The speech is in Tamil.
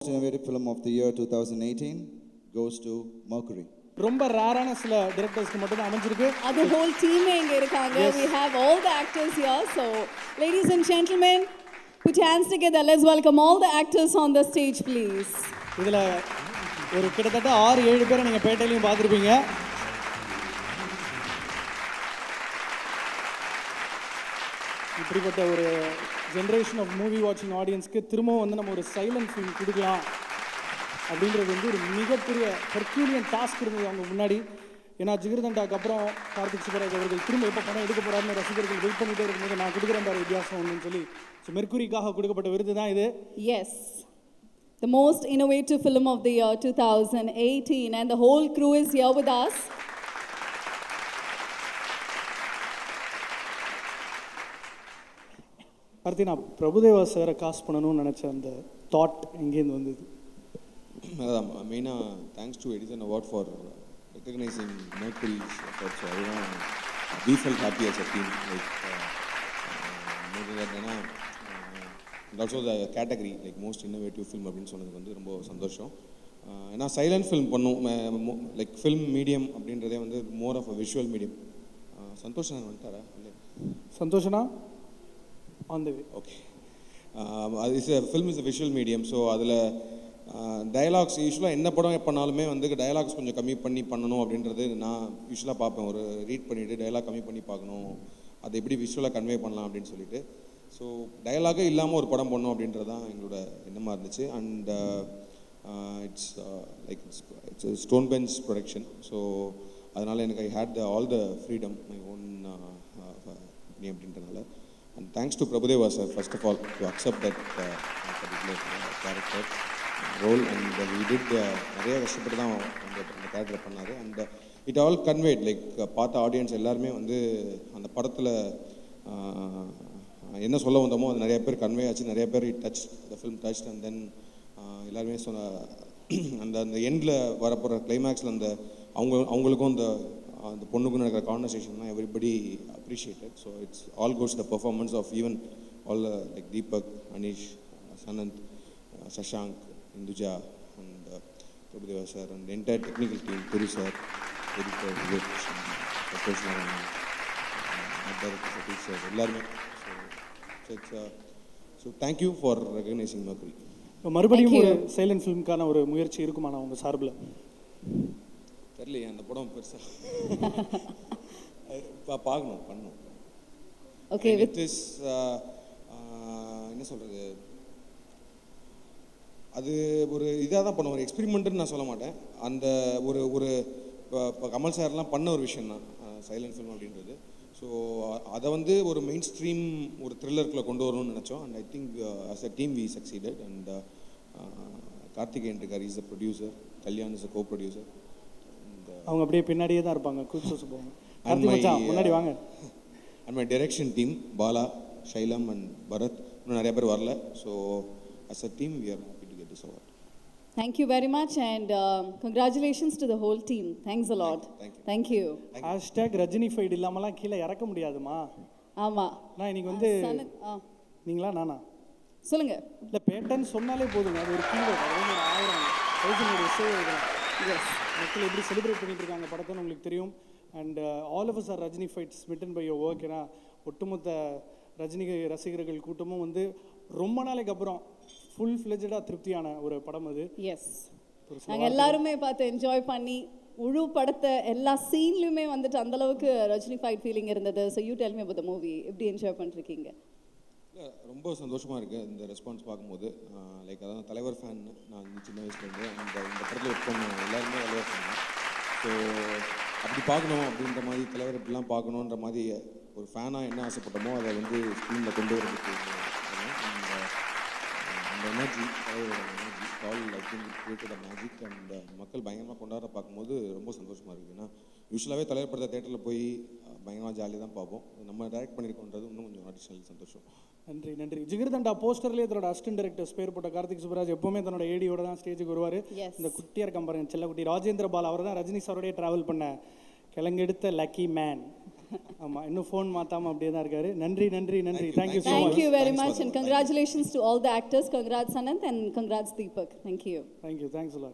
Innovative film of the year 2018 goes to Mercury. ரொம்ப ரேரான சில டைரக்டர்ஸ்க்கு மட்டும் தான் அமைஞ்சிருக்கு. The whole team இங்க இருக்காங்க. We have all the actors here. So, ladies and gentlemen, put your hands together. Let's welcome all the actors on the stage, please. இதுல ஒரு கிட்டத்தட்ட 6-7 பேரை நீங்க பேட்டையிலையும் பார்த்துருப்பீங்க. இப்படிப்பட்ட ஒரு ஜென்ரேஷன் ஆஃப் மூவி வாட்சிங் ஆடியன்ஸ்க்கு திரும்பவும் வந்து நம்ம ஒரு சைலண்ட் ஃபிலிம் கொடுக்கலாம் அப்படின்றது வந்து ஒரு மிகப்பெரிய ஹெர்க்யூலியன் டாஸ்க் இருந்தது அவங்க முன்னாடி. ஏன்னா ஜிகர்தண்டாக்கு அப்புறம் கார்த்திக் சுப்பராஜ் அவர்கள் திரும்ப எப்போ படம் எடுக்க போகிறாருன்னு ரசிகர்கள் வெயிட் பண்ணிகிட்டே இருக்கும்போது நான் கொடுக்குறேன் பாரு வித்தியாசம் ஒன்றுன்னு சொல்லி ஸோ மெர்க்குரிக்காக கொடுக்கப்பட்ட விருது தான் இது. Yes, the most innovative film of the year 2018 and the whole crew is here with us. Karthi, நான் பிரபுதேவா சாரை காஸ்ட் பண்ணணும்னு நினச்ச அந்த தாட் எங்கேருந்து வந்தது? அதான் மெயினாக thanks to Edison award for recognizing Mercury's efforts. அதுதான் we felt happy as a team. Like என்னன்னா also the category like most innovative film அப்படின்னு சொன்னதுக்கு வந்து ரொம்ப சந்தோஷம். ஏன்னா சைலண்ட் ஃபில்ம் பண்ணும் லைக் ஃபில்ம் மீடியம் அப்படின்றதே வந்து more of a visual medium. சந்தோஷம் நான் வந்துட்டாரா இல்லை சந்தோஷனா on the way. Okay, film is a visual medium. So அதில் டயலாக்ஸ் யூஸ்வலாக என்ன படம் பண்ணாலுமே வந்து டயலாக்ஸ் கொஞ்சம் கம்மி பண்ணி பண்ணணும் அப்படின்றது நான் யூஸ்வலாக பார்ப்பேன். ஒரு ரீட் பண்ணிவிட்டு டயலாக் கம்மி பண்ணி பார்க்கணும், அதை எப்படி விஷுவலாக கன்வே பண்ணலாம் அப்படின்னு சொல்லிட்டு. ஸோ டயலாகே இல்லாமல் ஒரு படம் பண்ணணும் அப்படின்றது தான் எங்களோட எண்ணமாக இருந்துச்சு. And it's like it's stone bench production. So அதனால் எனக்கு I had all the freedom my own அப்படின்றதுனால. And thanks to Prabhudeva sir first of all to accept that particular character role. And we did நிறைய கஷ்டப்பட்டு தான் அந்த கேரக்டர் பண்ணார். And it all conveyed like பார்த்த ஆடியன்ஸ் எல்லாருமே வந்து அந்த படத்தில் என்ன சொல்ல வந்தோமோ அது நிறைய பேர் கன்வே ஆச்சு. நிறைய பேர் it touch the film touch. And then எல்லாருமே சொன்ன அந்த அந்த எண்டில் வரப்போகிற கிளைமேக்ஸில் அந்த அவங்களுக்கும் அந்த பொண்ணுக்கும் நடக்கிற கான்வர்சேஷன்லாம் everybody appreciated. So it's all goes the performance of even all like Deepak, Aneesh, Sanand, Shashank, Indhuja and Prabhudeva sir and entire technical team, Peru sir, editor Vivek, Santhosh Narayanan, director Sathish sir எல்லாருமே. So thank you for recognizing Mercury. மறுபடியும் ஒரு சைலண்ட் ஃபிலிம்க்கான ஒரு முயற்சி இருக்குமாண்ணா உங்கள் சார்பில்? தெரியலையே, அந்த படம் பெருசாக பார்க்கணும் பண்ணணும். Okay, இட் இஸ் என்ன சொல்கிறது, அது ஒரு இதாக தான் பண்ணுவோம், ஒரு எக்ஸ்பெரிமெண்ட்டுன்னு நான் சொல்ல மாட்டேன். அந்த ஒரு ஒரு இப்போ கமல் சார்லாம் பண்ண ஒரு விஷயம் தான் சைலண்ட் ஃபிலிம் அப்படின்றது. ஸோ அதை வந்து ஒரு மெயின் ஸ்ட்ரீம் ஒரு த்ரில்லருக்குள்ளே கொண்டு வரணும்னு நினச்சோம். And I think as a team we succeeded. And Karthikeyan இருக்கார், is a producer, Kalyan is a co producer. அவங்க அப்படியே பின்னாடியே தான் இருப்பாங்க, கூச்ச போவாங்க. கார்த்திக் மச்சான் முன்னாடி வாங்க. And my direction team Bala, Shailam and Bharath, இன்னும் நிறைய பேர் வரல. So as a team we are happy to get this award. thank you very much and congratulations to the whole team. Thanks a lot. Thank you. #ரஜினிஃபைடு இல்லாமலாம் கீழே இறக்க முடியாதுமா. ஆமா, நான் இன்னைக்கு வந்து நீங்களா நானா சொல்லுங்க. இல்லை பேட்டன் சொன்னாலே போதுங்க, அது ஒரு கீவேர்டு. அது வந்து 1000 சேவ் எழுதலாம். எஸ், மக்கள் எப்படி செலிப்ரேட் பண்ணிட்டு இருக்காங்க படத்தைன்னு உங்களுக்கு தெரியும். And all of us are Rajinified smitten by your work. ஏன்னா ஒட்டுமொத்த ரஜினி ரசிகர்கள் கூட்டமும் வந்து ரொம்ப நாளைக்கு அப்புறம் ஃபுல் ஃப்ளெஜ்டாக திருப்தியான ஒரு படம் அது. எஸ், நாங்கள் எல்லாருமே பார்த்து என்ஜாய் பண்ணி முழு படத்தை எல்லா சீன்லையுமே வந்துட்டு அந்தளவுக்கு ரஜினிஃபைட் ஃபீலிங் இருந்தது. So you tell me about the movie, எப்படி என்ஜாய் பண்ணிருக்கீங்க? ரொம்ப சந்தோஷமாக இருக்குது இந்த ரெஸ்பான்ஸ் பார்க்கும்போது. லைக் அதான் தலைவர் ஃபேன் நான் சின்ன வயசுலேருந்து. அந்த இந்த படத்தில் ஒர்க் பண்ண எல்லாருமே தலைவர் ஃபேன். ஸோ அப்படி பார்க்கணும் அப்படின்ற மாதிரி, தலைவர் இப்படிலாம் பார்க்கணுன்ற மாதிரி ஒரு ஃபேனாக என்ன ஆசைப்பட்டமோ அதை வந்து ஸ்க்ரீனில் கொண்டு வரதுக்கு அந்த எனர்ஜி, தலைவரோட energy all I think it created a magic. And மக்கள் பயங்கரமாக கொண்டாட பார்க்கும்போது ரொம்ப சந்தோஷமாக இருக்குது. ஏன்னா யூஸ்வலாகவே தலைவர் படத்தை தேட்டரில் போய் பயங்கரமாக ஜாலியாக தான் பார்ப்போம். நம்ம டைரக்ட் பண்ணியிருக்கோன்றது இன்னும் கொஞ்சம் அடிஷ்னல் சந்தோஷம். நன்றி நன்றி. ஜிகர்தண்டா போஸ்டர்லேயே தன்னோட அசிஸ்டன்ட் டைரக்டர்ஸ் பேர் போட்ட கார்த்திக் சுப்பராஜ் எப்பவுமே தன்னோட ஏடியோட தான் ஸ்டேஜுக்கு வருவார். இந்த குட்டியாக இருக்க பாருங்க செல்லக்குட்டி ராஜேந்திர பால், அவர் தான் ரஜினி சாரோடய ட்ராவல் பண்ண கிழங்கெடுத்த லக்கி மேன். ஆமாம், இன்னும் ஃபோன் மாற்றாமல் அப்படியே தான் இருக்காரு. நன்றி நன்றி நன்றி. Thank you so Thank much. you very Thanks much for and that. congratulations to all the actors. Congrats Anant and congrats Deepak. Thank you. Thank you, thanks a lot.